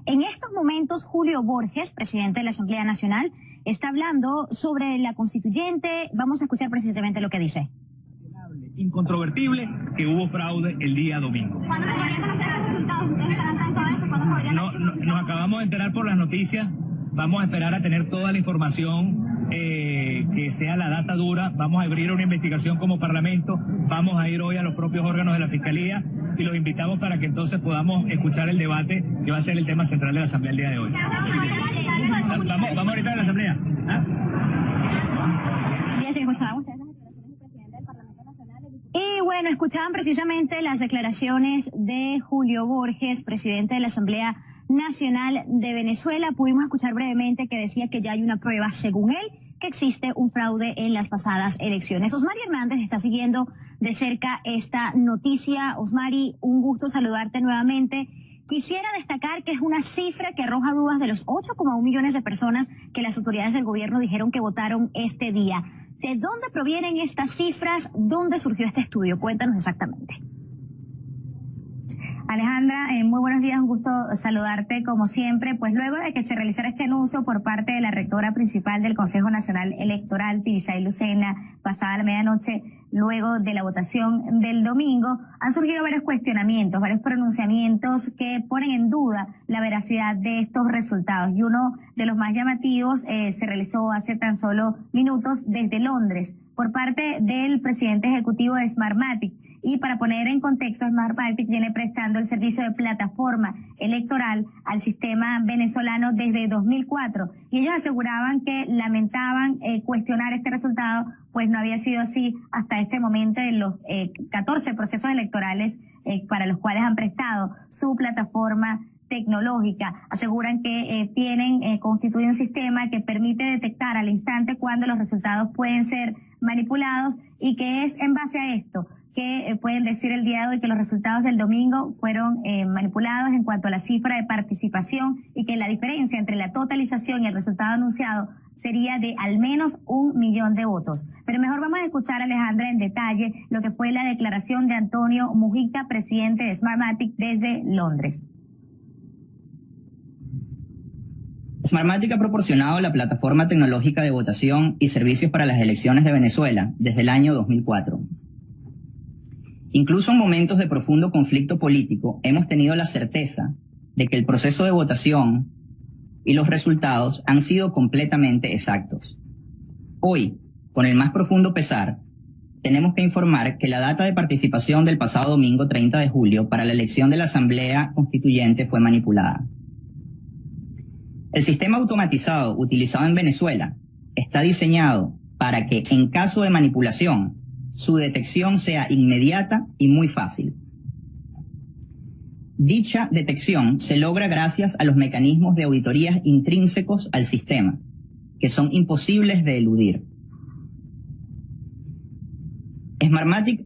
En estos momentos, Julio Borges, presidente de la Asamblea Nacional, está hablando sobre la constituyente. Vamos a escuchar precisamente lo que dice. Incontrovertible que hubo fraude el día domingo. ¿Cuándo se podrían conocer los resultados? ¿Ustedes estarán tanto de eso? ¿Cuándo podrían? Nos acabamos de enterar por las noticias. Vamos a esperar a tener toda la información que sea la data dura. Vamos a abrir una investigación como Parlamento. Vamos a ir hoy a los propios órganos de la Fiscalía y los invitamos para que entonces podamos escuchar el debate que va a ser el tema central de la Asamblea el día de hoy. Vamos ahorita a la Asamblea. Ya se escuchaban ustedes. Y bueno, escuchaban precisamente las declaraciones de Julio Borges, presidente de la Asamblea Nacional de Venezuela. Pudimos escuchar brevemente que decía que ya hay una prueba, según él, que existe un fraude en las pasadas elecciones. Osmari Hernández está siguiendo de cerca esta noticia. Osmari, un gusto saludarte nuevamente. Quisiera destacar que es una cifra que arroja dudas de los 8,1 millones de personas que las autoridades del gobierno dijeron que votaron este día. ¿De dónde provienen estas cifras? ¿Dónde surgió este estudio? Cuéntanos exactamente. Alejandra, muy buenos días, un gusto saludarte como siempre. Pues luego de que se realizara este anuncio por parte de la rectora principal del Consejo Nacional Electoral, Tibisay Lucena, pasada la medianoche, luego de la votación del domingo, han surgido varios cuestionamientos, varios pronunciamientos que ponen en duda la veracidad de estos resultados. Y uno de los más llamativos se realizó hace tan solo minutos desde Londres por parte del presidente ejecutivo de Smartmatic. Y para poner en contexto, Smartmatic viene prestando el servicio de plataforma electoral al sistema venezolano desde 2004. Y ellos aseguraban que lamentaban cuestionar este resultado, pues no había sido así hasta este momento en los 14 procesos electorales para los cuales han prestado su plataforma tecnológica. Aseguran que constituye un sistema que permite detectar al instante cuando los resultados pueden ser manipulados y que es en base a esto que pueden decir el día de hoy que los resultados del domingo fueron manipulados en cuanto a la cifra de participación y que la diferencia entre la totalización y el resultado anunciado sería de al menos 1 millón de votos. Pero mejor vamos a escuchar, Alejandra, en detalle lo que fue la declaración de Antonio Mujica, presidente de Smartmatic desde Londres. Smartmatic ha proporcionado la plataforma tecnológica de votación y servicios para las elecciones de Venezuela desde el año 2004. Incluso en momentos de profundo conflicto político, hemos tenido la certeza de que el proceso de votación y los resultados han sido completamente exactos. Hoy, con el más profundo pesar, tenemos que informar que la data de participación del pasado domingo 30 de julio para la elección de la Asamblea Constituyente fue manipulada. El sistema automatizado utilizado en Venezuela está diseñado para que, en caso de manipulación, su detección sea inmediata y muy fácil. Dicha detección se logra gracias a los mecanismos de auditorías intrínsecos al sistema, que son imposibles de eludir. Smartmatic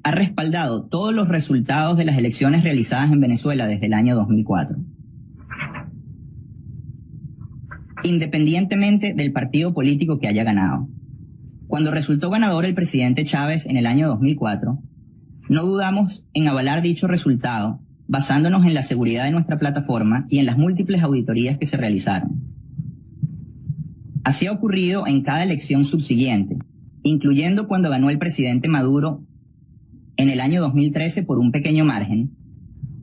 ha respaldado todos los resultados de las elecciones realizadas en Venezuela desde el año 2004. Independientemente del partido político que haya ganado. Cuando resultó ganador el presidente Chávez en el año 2004, no dudamos en avalar dicho resultado basándonos en la seguridad de nuestra plataforma y en las múltiples auditorías que se realizaron. Así ha ocurrido en cada elección subsiguiente, incluyendo cuando ganó el presidente Maduro en el año 2013 por un pequeño margen,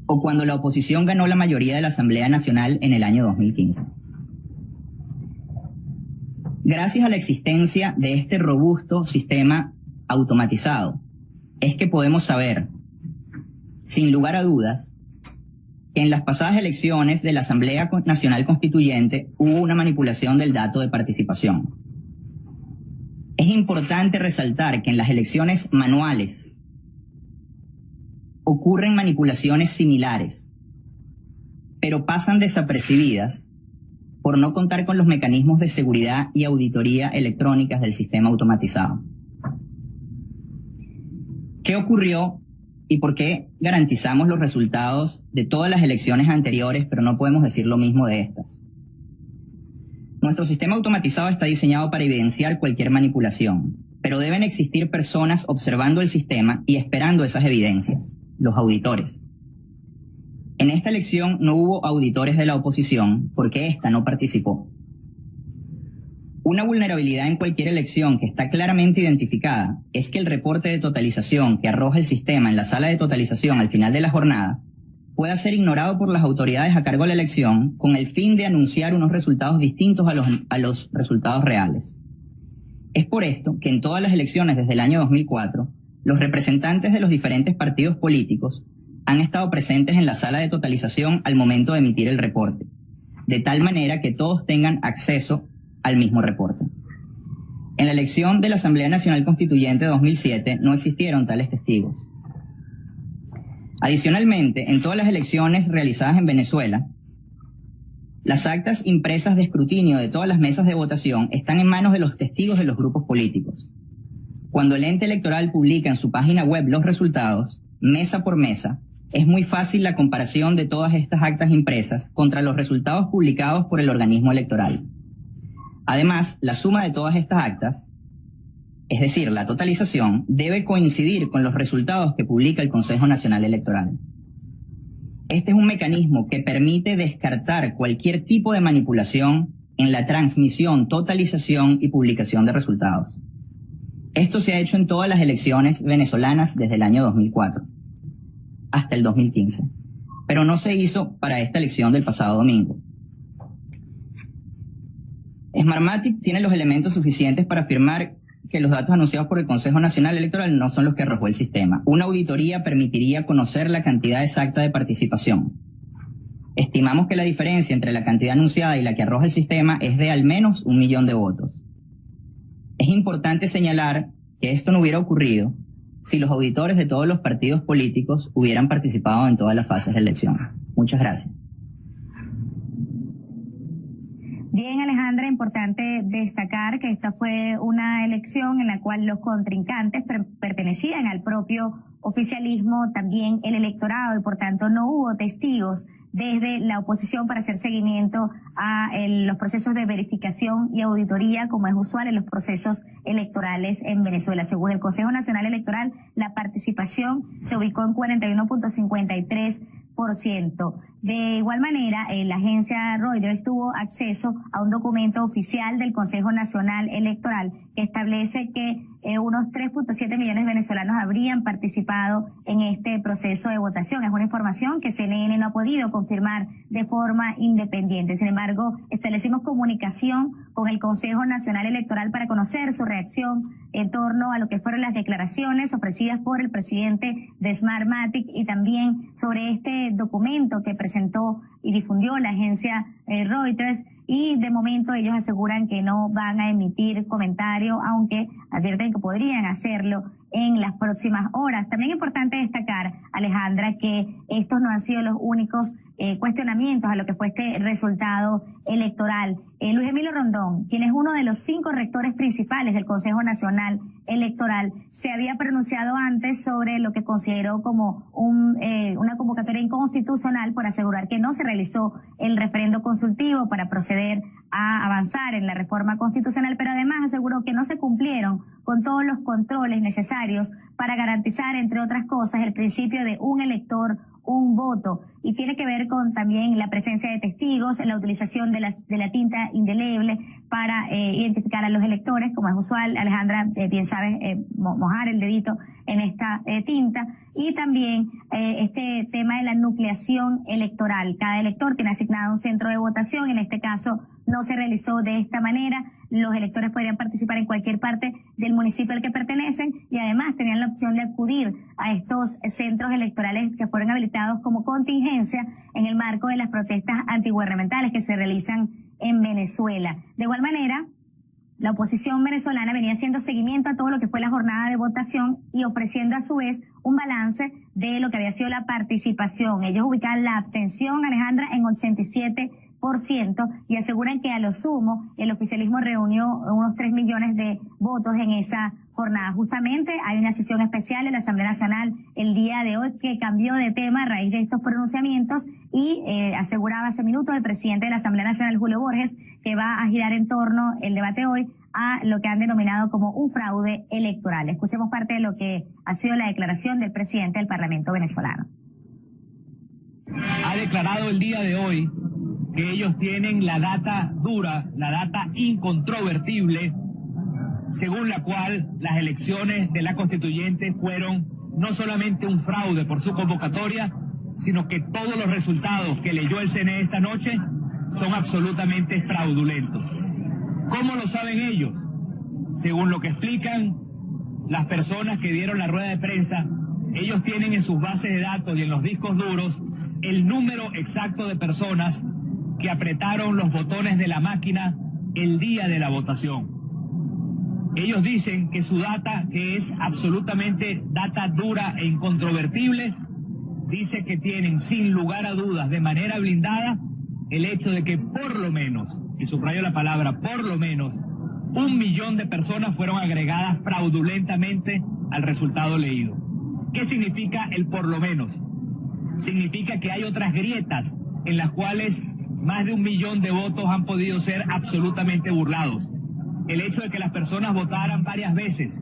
o cuando la oposición ganó la mayoría de la Asamblea Nacional en el año 2015. Gracias a la existencia de este robusto sistema automatizado, es que podemos saber, sin lugar a dudas, que en las pasadas elecciones de la Asamblea Nacional Constituyente hubo una manipulación del dato de participación. Es importante resaltar que en las elecciones manuales ocurren manipulaciones similares, pero pasan desapercibidas por no contar con los mecanismos de seguridad y auditoría electrónicas del sistema automatizado. ¿Qué ocurrió y por qué garantizamos los resultados de todas las elecciones anteriores, pero no podemos decir lo mismo de estas? Nuestro sistema automatizado está diseñado para evidenciar cualquier manipulación, pero deben existir personas observando el sistema y esperando esas evidencias, los auditores. En esta elección no hubo auditores de la oposición porque ésta no participó. Una vulnerabilidad en cualquier elección que está claramente identificada es que el reporte de totalización que arroja el sistema en la sala de totalización al final de la jornada pueda ser ignorado por las autoridades a cargo de la elección con el fin de anunciar unos resultados distintos a los resultados reales. Es por esto que en todas las elecciones desde el año 2004, los representantes de los diferentes partidos políticos han estado presentes en la sala de totalización al momento de emitir el reporte, de tal manera que todos tengan acceso al mismo reporte. En la elección de la Asamblea Nacional Constituyente de 2007 no existieron tales testigos. Adicionalmente, en todas las elecciones realizadas en Venezuela, las actas impresas de escrutinio de todas las mesas de votación están en manos de los testigos de los grupos políticos. Cuando el ente electoral publica en su página web los resultados, mesa por mesa, es muy fácil la comparación de todas estas actas impresas contra los resultados publicados por el organismo electoral. Además, la suma de todas estas actas, es decir, la totalización, debe coincidir con los resultados que publica el Consejo Nacional Electoral. Este es un mecanismo que permite descartar cualquier tipo de manipulación en la transmisión, totalización y publicación de resultados. Esto se ha hecho en todas las elecciones venezolanas desde el año 2004 hasta el 2015, pero no se hizo para esta elección del pasado domingo. Smartmatic tiene los elementos suficientes para afirmar que los datos anunciados por el Consejo Nacional Electoral no son los que arrojó el sistema. Una auditoría permitiría conocer la cantidad exacta de participación. Estimamos que la diferencia entre la cantidad anunciada y la que arroja el sistema es de al menos 1 millón de votos. Es importante señalar que esto no hubiera ocurrido si los auditores de todos los partidos políticos hubieran participado en todas las fases de elección. Muchas gracias. Bien, Alejandra, importante destacar que esta fue una elección en la cual los contrincantes pertenecían al propio oficialismo, también el electorado, y por tanto no hubo testigos desde la oposición para hacer seguimiento a los procesos de verificación y auditoría, como es usual en los procesos electorales en Venezuela. Según el Consejo Nacional Electoral, la participación se ubicó en 41.53%. De igual manera, la agencia Reuters tuvo acceso a un documento oficial del Consejo Nacional Electoral que establece que unos 3.7 millones de venezolanos habrían participado en este proceso de votación. Es una información que CNN no ha podido confirmar de forma independiente. Sin embargo, establecimos comunicación con el Consejo Nacional Electoral para conocer su reacción en torno a lo que fueron las declaraciones ofrecidas por el presidente de Smartmatic y también sobre este documento que presentó y difundió la agencia Reuters, y de momento ellos aseguran que no van a emitir comentario, aunque advierten que podrían hacerlo en las próximas horas. También es importante destacar, Alejandra, que estos no han sido los únicos cuestionamientos a lo que fue este resultado electoral. Luis Emilio Rondón, quien es uno de los 5 rectores principales del Consejo Nacional Electoral, se había pronunciado antes sobre lo que consideró como una convocatoria inconstitucional por asegurar que no se realizó el referendo consultivo para proceder a avanzar en la reforma constitucional, pero además aseguró que no se cumplieron con todos los controles necesarios para garantizar, entre otras cosas, el principio de un elector, un voto, y tiene que ver con también la presencia de testigos, la utilización de la tinta indeleble para identificar a los electores, como es usual. Alejandra, bien sabes, mojar el dedito en esta tinta, y también este tema de la nucleación electoral. Cada elector tiene asignado un centro de votación, en este caso no se realizó de esta manera. Los electores podrían participar en cualquier parte del municipio al que pertenecen y además tenían la opción de acudir a estos centros electorales que fueron habilitados como contingencia en el marco de las protestas antigubernamentales que se realizan en Venezuela. De igual manera, la oposición venezolana venía haciendo seguimiento a todo lo que fue la jornada de votación y ofreciendo a su vez un balance de lo que había sido la participación. Ellos ubican la abstención, Alejandra, en 87%, y aseguran que a lo sumo el oficialismo reunió unos 3 millones de votos en esa jornada. Justamente hay una sesión especial en la Asamblea Nacional el día de hoy que cambió de tema a raíz de estos pronunciamientos y aseguraba hace minutos el presidente de la Asamblea Nacional, Julio Borges, que va a girar en torno el debate hoy a lo que han denominado como un fraude electoral. Escuchemos parte de lo que ha sido la declaración del presidente del Parlamento venezolano. ha declarado el día de hoy que ellos tienen la data dura, la data incontrovertible, según la cual las elecciones de la constituyente fueron no solamente un fraude por su convocatoria, sino que todos los resultados que leyó el CNE esta noche son absolutamente fraudulentos. ¿Cómo lo saben ellos? Según lo que explican las personas que dieron la rueda de prensa, ellos tienen en sus bases de datos y en los discos duros el número exacto de personas que apretaron los botones de la máquina el día de la votación. Ellos dicen que su data, que es absolutamente data dura e incontrovertible, dice que tienen sin lugar a dudas, de manera blindada, el hecho de que por lo menos, y subrayo la palabra por lo menos, 1 millón de personas fueron agregadas fraudulentamente al resultado leído. ¿Qué significa el por lo menos? Significa que hay otras grietas en las cuales más de 1 millón de votos han podido ser absolutamente burlados. El hecho de que las personas votaran varias veces,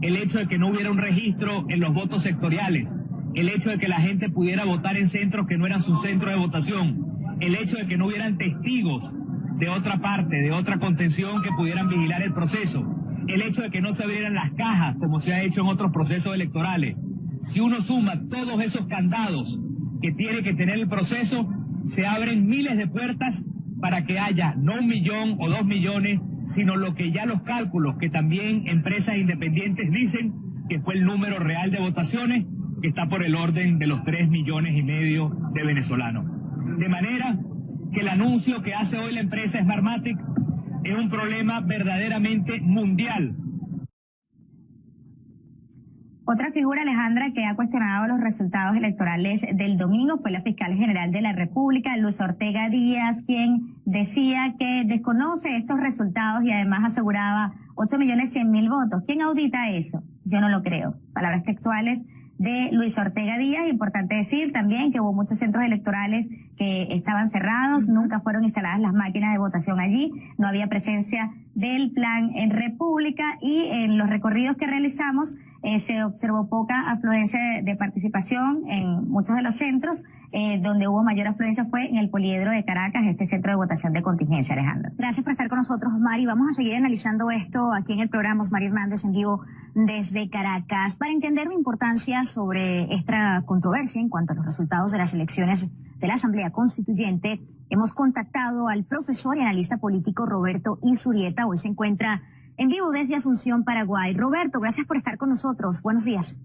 el hecho de que no hubiera un registro en los votos sectoriales, el hecho de que la gente pudiera votar en centros que no eran su centro de votación, el hecho de que no hubieran testigos de otra parte, de otra contención que pudieran vigilar el proceso, el hecho de que no se abrieran las cajas como se ha hecho en otros procesos electorales. Si uno suma todos esos candados que tiene que tener el proceso, se abren miles de puertas para que haya no 1 millón o 2 millones, sino lo que ya los cálculos que también empresas independientes dicen que fue el número real de votaciones, que está por el orden de los 3,5 millones de venezolanos. De manera que el anuncio que hace hoy la empresa Smartmatic es un problema verdaderamente mundial. Otra figura, Alejandra, que ha cuestionado los resultados electorales del domingo fue la fiscal general de la República, Luis Ortega Díaz, quien decía que desconoce estos resultados y además aseguraba 8.100.000 votos. ¿Quién audita eso? Yo no lo creo. Palabras textuales de Luis Ortega Díaz. Importante decir también que hubo muchos centros electorales que estaban cerrados, nunca fueron instaladas las máquinas de votación allí, no había presencia del plan en República y en los recorridos que realizamos se observó poca afluencia de participación en muchos de los centros. Donde hubo mayor afluencia fue en el Poliedro de Caracas, este centro de votación de contingencia, Alejandro. Gracias por estar con nosotros, Mari. Vamos a seguir analizando esto aquí en el programa. Mari Hernández en vivo desde Caracas. Para entender la importancia sobre esta controversia en cuanto a los resultados de las elecciones de la Asamblea Constituyente, hemos contactado al profesor y analista político Roberto Izurieta. Hoy se encuentra en vivo desde Asunción, Paraguay. Roberto, gracias por estar con nosotros. Buenos días.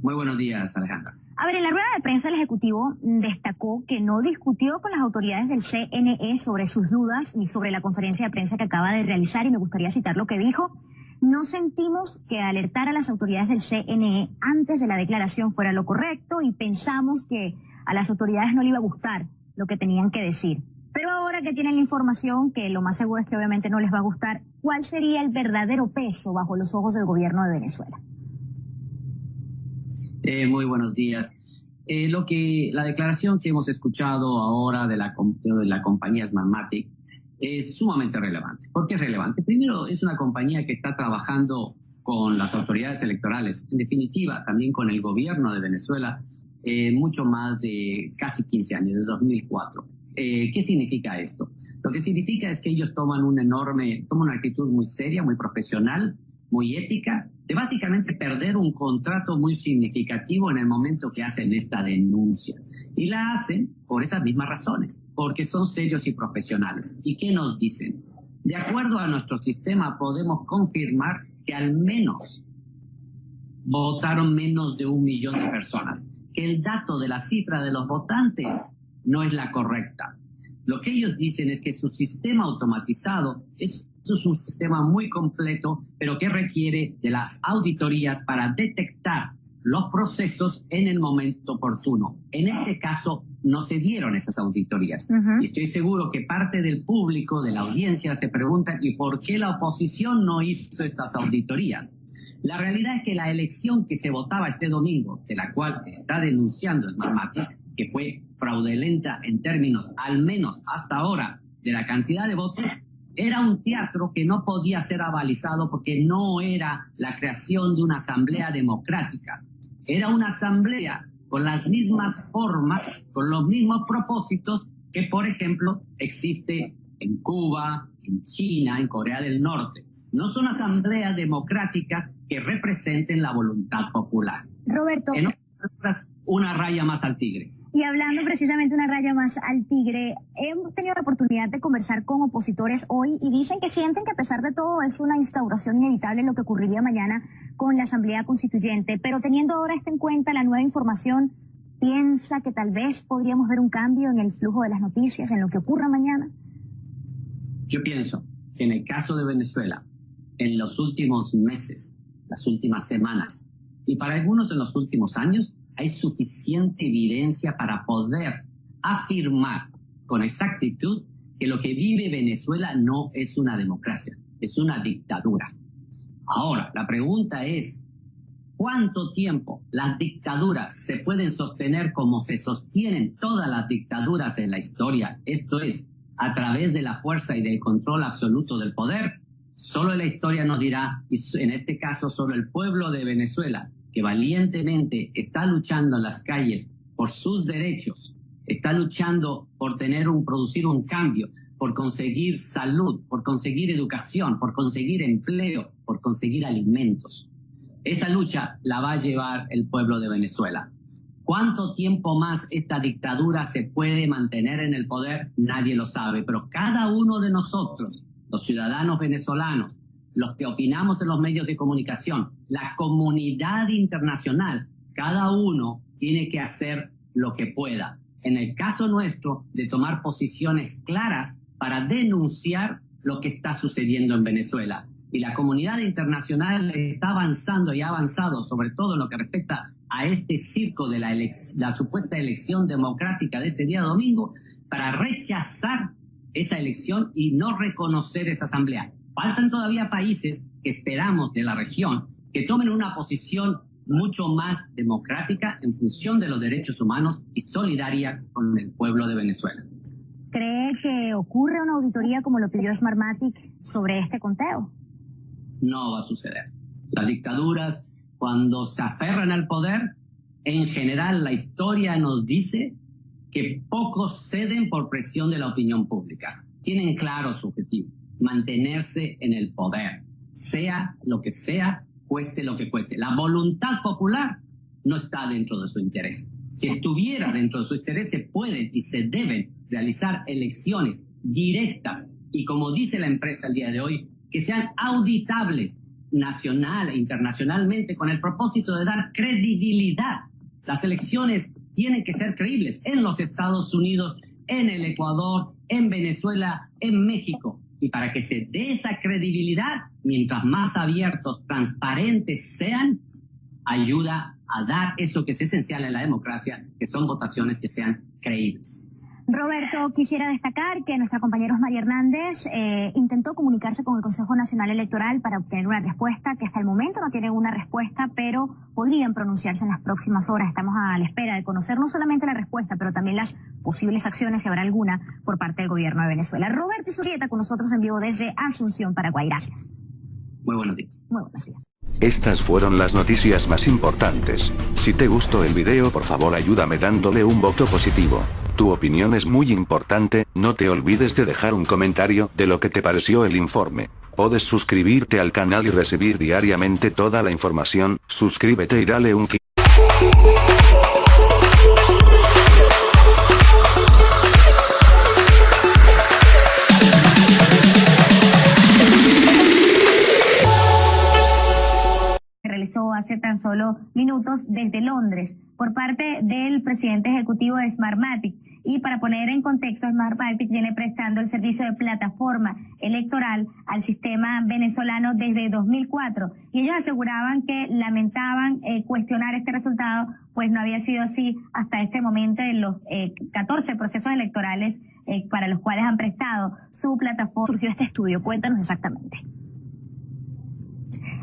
Muy buenos días, Alejandra. A ver, en la rueda de prensa el Ejecutivo destacó que no discutió con las autoridades del CNE sobre sus dudas ni sobre la conferencia de prensa que acaba de realizar, y me gustaría citar lo que dijo. No sentimos que alertar a las autoridades del CNE antes de la declaración fuera lo correcto y pensamos que a las autoridades no le iba a gustar lo que tenían que decir. Pero ahora que tienen la información, que lo más seguro es que obviamente no les va a gustar, ¿cuál sería el verdadero peso bajo los ojos del gobierno de Venezuela? Muy buenos días. La declaración que hemos escuchado ahora de la compañía Smartmatic es sumamente relevante. ¿Por qué es relevante? Primero, es una compañía que está trabajando con las autoridades electorales, en definitiva, también con el gobierno de Venezuela, mucho más de casi 15 años, de 2004. ¿Qué significa esto? Lo que significa es que ellos toman una actitud muy seria, muy profesional, muy ética, de básicamente perder un contrato muy significativo en el momento que hacen esta denuncia. Y la hacen por esas mismas razones, porque son serios y profesionales. ¿Y qué nos dicen? De acuerdo a nuestro sistema podemos confirmar que al menos votaron menos de 1 millón de personas, que el dato de la cifra de los votantes no es la correcta. Lo que ellos dicen es que su sistema automatizado es un sistema muy completo, pero que requiere de las auditorías para detectar los procesos en el momento oportuno. En este caso, no se dieron esas auditorías. Y estoy seguro que parte del público, de la audiencia, se pregunta ¿y por qué la oposición no hizo estas auditorías? La realidad es que la elección que se votaba este domingo, de la cual está denunciando Smartmatic, que fue fraudulenta en términos, al menos hasta ahora, de la cantidad de votos, era un teatro que no podía ser avalizado porque no era la creación de una asamblea democrática. Era una asamblea con las mismas formas, con los mismos propósitos que, por ejemplo, existe en Cuba, en China, en Corea del Norte. No son asambleas democráticas que representen la voluntad popular. Roberto. En otras palabras, una raya más al tigre. Y hablando precisamente una raya más al tigre, hemos tenido la oportunidad de conversar con opositores hoy y dicen que sienten que a pesar de todo es una instauración inevitable lo que ocurriría mañana con la Asamblea Constituyente. Pero teniendo ahora esto en cuenta, la nueva información, ¿piensa que tal vez podríamos ver un cambio en el flujo de las noticias, en lo que ocurra mañana? Yo pienso que en el caso de Venezuela, en los últimos meses, las últimas semanas y para algunos en los últimos años, hay suficiente evidencia para poder afirmar con exactitud que lo que vive Venezuela no es una democracia, es una dictadura. Ahora, la pregunta es, ¿cuánto tiempo las dictaduras se pueden sostener como se sostienen todas las dictaduras en la historia? Esto es, a través de la fuerza y del control absoluto del poder. Solo la historia nos dirá, y en este caso solo el pueblo de Venezuela, que valientemente está luchando en las calles por sus derechos, está luchando por producir un cambio, por conseguir salud, por conseguir educación, por conseguir empleo, por conseguir alimentos. Esa lucha la va a llevar el pueblo de Venezuela. ¿Cuánto tiempo más esta dictadura se puede mantener en el poder? Nadie lo sabe, pero cada uno de nosotros, los ciudadanos venezolanos, los que opinamos en los medios de comunicación, la comunidad internacional, cada uno tiene que hacer lo que pueda. En el caso nuestro, de tomar posiciones claras para denunciar lo que está sucediendo en Venezuela. Y la comunidad internacional está avanzando y ha avanzado, sobre todo en lo que respecta a este circo de la supuesta elección democrática de este día domingo, para rechazar esa elección y no reconocer esa asamblea. Faltan todavía países que esperamos de la región que tomen una posición mucho más democrática en función de los derechos humanos y solidaria con el pueblo de Venezuela. ¿Cree que ocurre una auditoría como lo pidió Smartmatic sobre este conteo? No va a suceder. Las dictaduras, cuando se aferran al poder, en general la historia nos dice que pocos ceden por presión de la opinión pública. Tienen claro su objetivo: mantenerse en el poder, sea lo que sea, cueste lo que cueste. La voluntad popular no está dentro de su interés. Si estuviera dentro de su interés, se pueden y se deben realizar elecciones directas y, como dice la empresa el día de hoy, que sean auditables nacional e internacionalmente con el propósito de dar credibilidad. Las elecciones tienen que ser creíbles en los Estados Unidos, en el Ecuador, en Venezuela, en México. Y para que se dé esa credibilidad, mientras más abiertos, transparentes sean, ayuda a dar eso que es esencial en la democracia, que son votaciones que sean creíbles. Roberto, quisiera destacar que nuestra compañera María Hernández intentó comunicarse con el Consejo Nacional Electoral para obtener una respuesta, que hasta el momento no tiene una respuesta, pero podrían pronunciarse en las próximas horas. Estamos a la espera de conocer no solamente la respuesta, pero también las posibles acciones, si habrá alguna, por parte del gobierno de Venezuela. Roberto Zurrieta con nosotros en vivo desde Asunción, Paraguay. Gracias. Muy buenos días. Muy buenos días. Estas fueron las noticias más importantes. Si te gustó el video, por favor ayúdame dándole un voto positivo. Tu opinión es muy importante, no te olvides de dejar un comentario de lo que te pareció el informe. Puedes suscribirte al canal y recibir diariamente toda la información. Suscríbete y dale un clic. Realizó hace tan solo minutos desde Londres por parte del presidente ejecutivo de Smartmatic. Y para poner en contexto, Smartmatic viene prestando el servicio de plataforma electoral al sistema venezolano desde 2004. Y ellos aseguraban que lamentaban cuestionar este resultado, pues no había sido así hasta este momento en los 14 procesos electorales para los cuales han prestado su plataforma. Surgió este estudio, cuéntanos exactamente.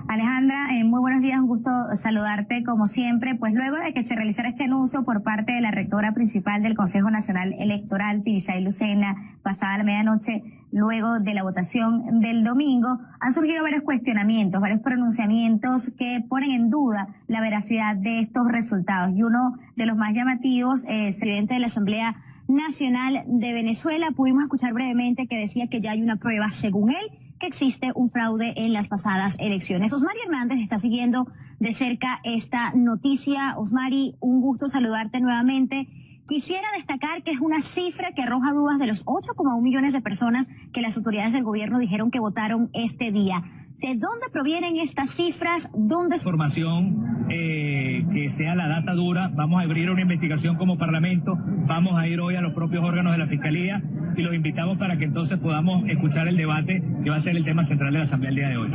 Alejandra, muy buenos días, un gusto saludarte como siempre. Pues luego de que se realizara este anuncio por parte de la rectora principal del Consejo Nacional Electoral, Tibisay Lucena, pasada la medianoche, luego de la votación del domingo, han surgido varios cuestionamientos, varios pronunciamientos que ponen en duda la veracidad de estos resultados. Y uno de los más llamativos, presidente de la Asamblea Nacional de Venezuela, pudimos escuchar brevemente que decía que ya hay una prueba, según él, que existe un fraude en las pasadas elecciones. Osmari Hernández está siguiendo de cerca esta noticia. Osmari, un gusto saludarte nuevamente. Quisiera destacar que es una cifra que arroja dudas de los 8,1 millones de personas que las autoridades del gobierno dijeron que votaron este día. ¿De dónde provienen estas cifras? ¿Dónde? Información que sea la data dura. Vamos a abrir una investigación como Parlamento. Vamos a ir hoy a los propios órganos de la Fiscalía y los invitamos para que entonces podamos escuchar el debate que va a ser el tema central de la Asamblea el día de hoy.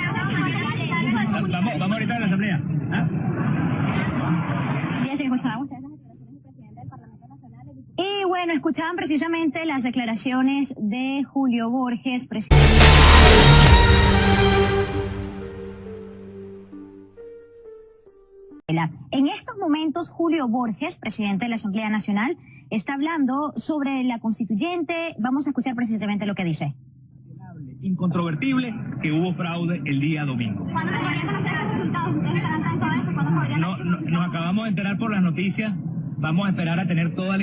Vamos ahorita a la Asamblea. Y bueno, escuchaban precisamente las declaraciones de Julio Borges, presidente. En estos momentos, Julio Borges, presidente de la Asamblea Nacional, está hablando sobre la constituyente. Vamos a escuchar precisamente lo que dice. Incontrovertible que hubo fraude el día domingo. ¿Cuándo se podrían conocer los resultados? ¿Ustedes estarán tanto de eso? ¿Cuándo podrían? Nos acabamos de enterar por las noticias. Vamos a esperar a tener toda la